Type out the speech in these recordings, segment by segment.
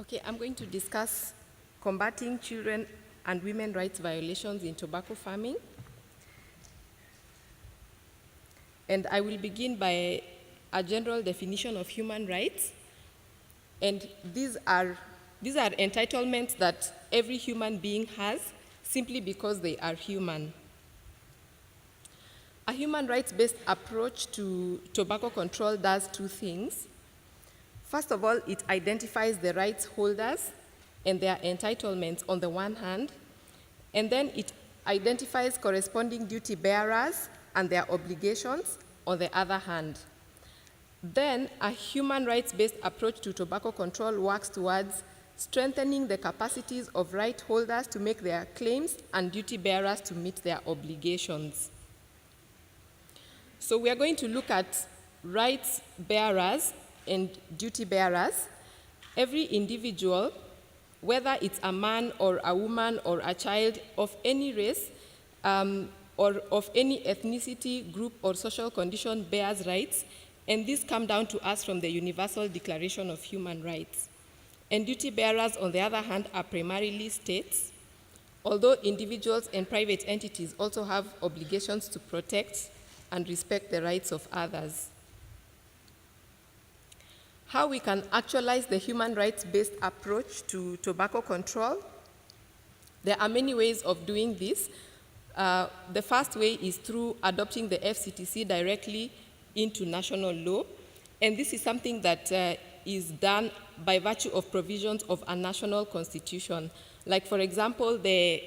Okay, I'm going to discuss combating children and women rights violations in tobacco farming. And I will begin by a general definition of human rights. And these are entitlements that every human being has simply because they are human. A human rights-based approach to tobacco control does two things. First of all, it identifies the rights holders and their entitlements on the one hand, and then it identifies corresponding duty bearers and their obligations on the other hand. Then, a human rights-based approach to tobacco control works towards strengthening the capacities of right holders to make their claims and duty bearers to meet their obligations. So we are going to look at rights bearers and duty bearers. Every individual, whether it's a man or a woman or a child of any race or of any ethnicity, group, or social condition, bears rights, and these come down to us from the Universal Declaration of Human Rights. And duty bearers, on the other hand, are primarily states, although individuals and private entities also have obligations to protect and respect the rights of others. How we can actualize the human rights-based approach to tobacco control? There are many ways of doing this. The first way is through adopting the FCTC directly into national law, and this is something that is done by virtue of provisions of a national constitution. Like, for example, the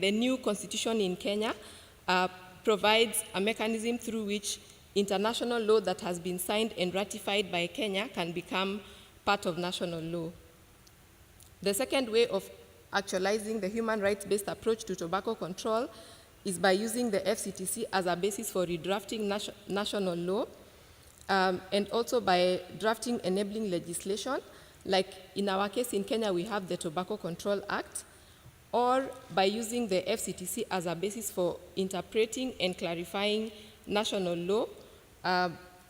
new constitution in Kenya provides a mechanism through which international law that has been signed and ratified by Kenya can become part of national law. The second way of actualizing the human rights-based approach to tobacco control is by using the FCTC as a basis for redrafting national law, and also by drafting enabling legislation. Like in our case in Kenya, we have the Tobacco Control Act, or by using the FCTC as a basis for interpreting and clarifying national law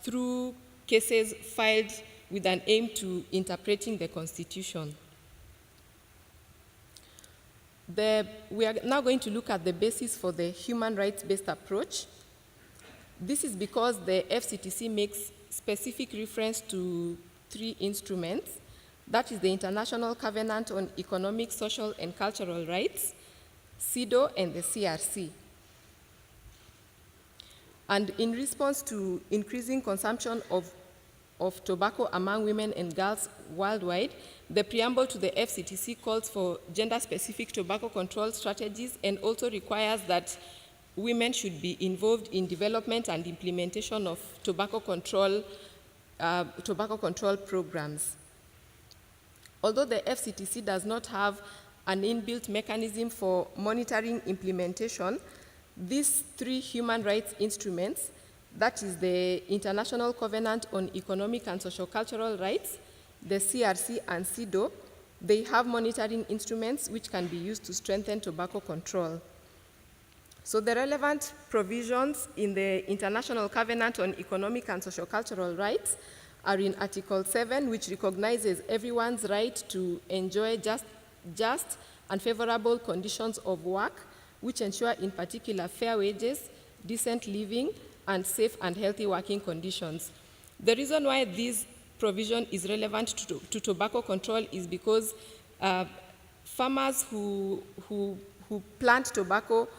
through cases filed with an aim to interpreting the Constitution. We are now going to look at the basis for the human rights-based approach. This is because the FCTC makes specific reference to three instruments. That is the International Covenant on Economic, Social, and Cultural Rights, CEDAW, and the CRC. And in response to increasing consumption of tobacco among women and girls worldwide, the preamble to the FCTC calls for gender-specific tobacco control strategies and also requires that women should be involved in development and implementation of tobacco control programs. Although the FCTC does not have an inbuilt mechanism for monitoring implementation, these three human rights instruments, that is the International Covenant on Economic and Social-Cultural Rights, the CRC and CEDAW, they have monitoring instruments which can be used to strengthen tobacco control. So the relevant provisions in the International Covenant on Economic and Social-Cultural Rights are in Article 7, which recognizes everyone's right to enjoy just and favorable conditions of work, which ensure in particular fair wages, decent living, and safe and healthy working conditions. The reason why this provision is relevant to tobacco control is because farmers who plant tobacco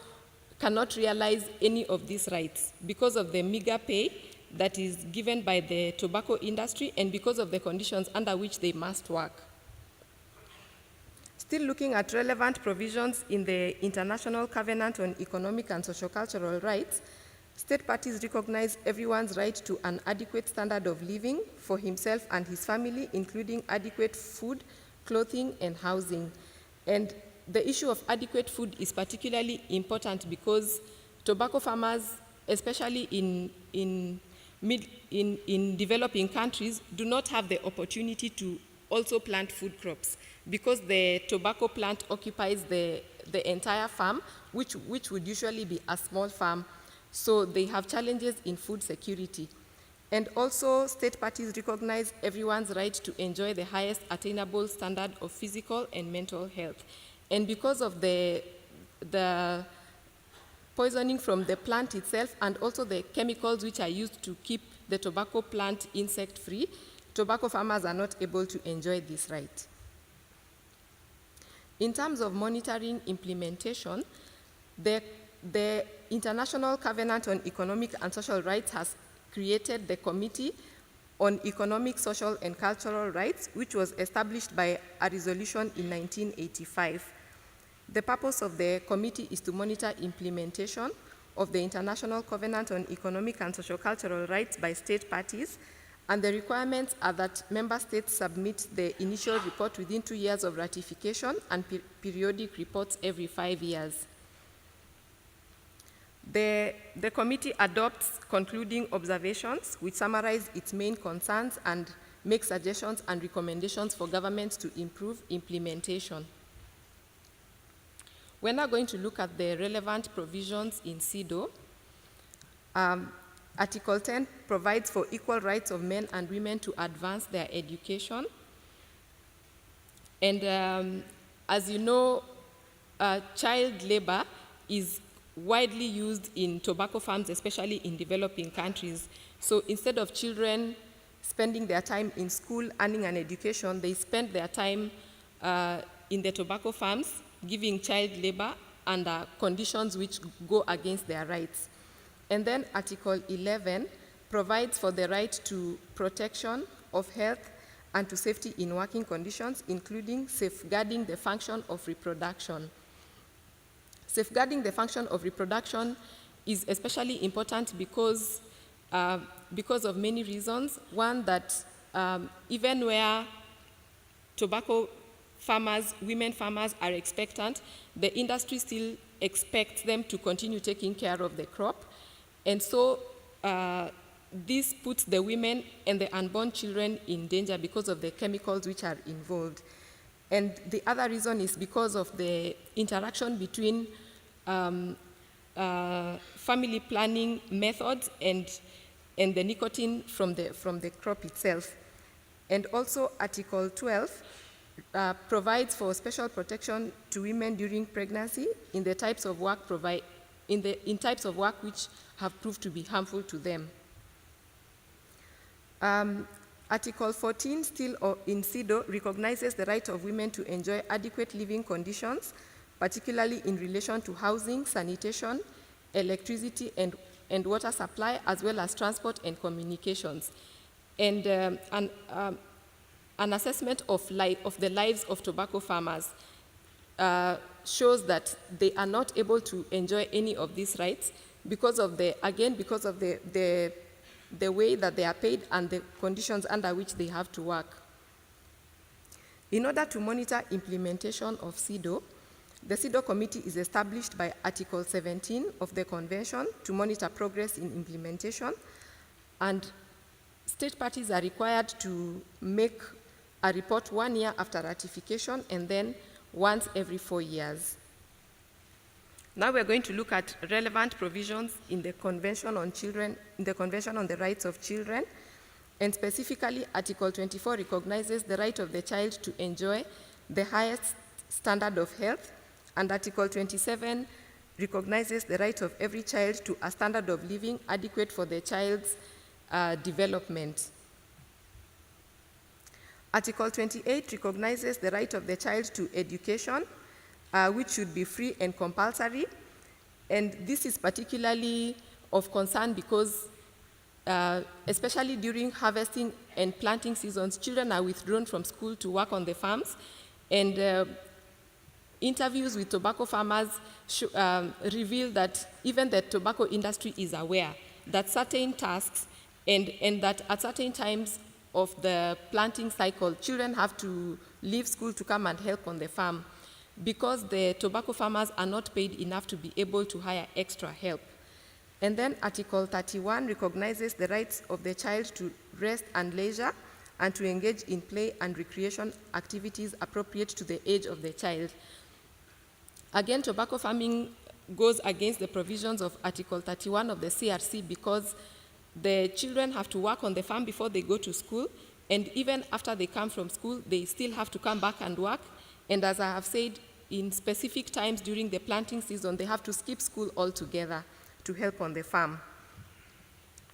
cannot realize any of these rights because of the meager pay that is given by the tobacco industry and because of the conditions under which they must work. Still looking at relevant provisions in the International Covenant on Economic and Social-Cultural Rights, state parties recognize everyone's right to an adequate standard of living for himself and his family, including adequate food, clothing, and housing. And the issue of adequate food is particularly important because tobacco farmers, especially in developing countries, do not have the opportunity to also plant food crops because the tobacco plant occupies the entire farm, which would usually be a small farm. So they have challenges in food security. And also, state parties recognize everyone's right to enjoy the highest attainable standard of physical and mental health. And because of the poisoning from the plant itself and also the chemicals which are used to keep the tobacco plant insect-free, tobacco farmers are not able to enjoy this right. In terms of monitoring implementation, the International Covenant on Economic and Social Rights has created the Committee on Economic, Social, and Cultural Rights, which was established by a resolution in 1985. The purpose of the committee is to monitor implementation of the International Covenant on Economic and Social-Cultural Rights by state parties, and the requirements are that member states submit the initial report within 2 years of ratification and periodic reports every 5 years. The committee adopts concluding observations which summarize its main concerns and make suggestions and recommendations for governments to improve implementation. We're now going to look at the relevant provisions in CEDAW. Article 10 provides for equal rights of men and women to advance their education. And as you know, child labor is widely used in tobacco farms, especially in developing countries. So instead of children spending their time in school earning an education, they spend their time in the tobacco farms giving child labor under conditions which go against their rights. And then Article 11 provides for the right to protection of health and to safety in working conditions, including safeguarding the function of reproduction. Safeguarding the function of reproduction is especially important because of many reasons. One, that even where tobacco farmers, women farmers are expectant, the industry still expects them to continue taking care of the crop. And so this puts the women and the unborn children in danger because of the chemicals which are involved. And the other reason is because of the interaction between family planning methods and the nicotine from the crop itself. And also Article 12 provides for special protection to women during pregnancy in the types of work in types of work which have proved to be harmful to them. Article 14, still in CEDAW, recognizes the right of women to enjoy adequate living conditions, particularly in relation to housing, sanitation, electricity, and water supply, as well as transport and communications. And an assessment of the lives of tobacco farmers shows that they are not able to enjoy any of these rights because of the way that they are paid and the conditions under which they have to work. In order to monitor implementation of CEDAW, the CEDAW committee is established by Article 17 of the Convention to monitor progress in implementation, and state parties are required to make a report 1 year after ratification and then once every 4 years. Now we're going to look at relevant provisions in the Convention on Children, in the Convention on the Rights of Children, and specifically Article 24 recognizes the right of the child to enjoy the highest standard of health, and Article 27 recognizes the right of every child to a standard of living adequate for the child's development. Article 28 recognizes the right of the child to education, which should be free and compulsory. And this is particularly of concern because, especially during harvesting and planting seasons, children are withdrawn from school to work on the farms. And interviews with tobacco farmers reveal that even the tobacco industry is aware that certain tasks and that at certain times of the planting cycle, children have to leave school to come and help on the farm because the tobacco farmers are not paid enough to be able to hire extra help. And then Article 31 recognizes the rights of the child to rest and leisure and to engage in play and recreation activities appropriate to the age of the child. Again, tobacco farming goes against the provisions of Article 31 of the CRC because The children have to work on the farm before they go to school, and even after they come from school, they still have to come back and work. And as I have said, in specific times during the planting season, they have to skip school altogether to help on the farm.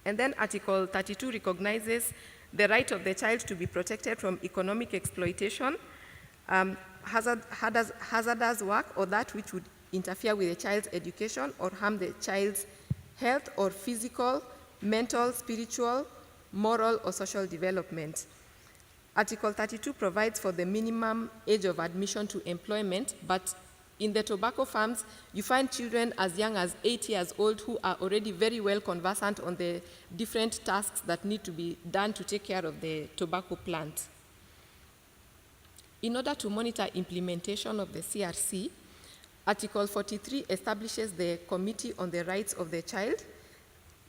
And then Article 32 recognizes the right of the child to be protected from economic exploitation, hazardous work, or that which would interfere with the child's education or harm the child's health or physical, mental, spiritual, moral, or social development. Article 32 provides for the minimum age of admission to employment, but in the tobacco farms, you find children as young as 8 years old who are already very well conversant on the different tasks that need to be done to take care of the tobacco plant. In order to monitor implementation of the CRC, Article 43 establishes the Committee on the Rights of the Child,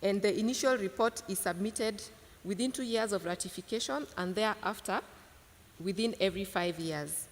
and the initial report is submitted within 2 years of ratification and thereafter within every 5 years.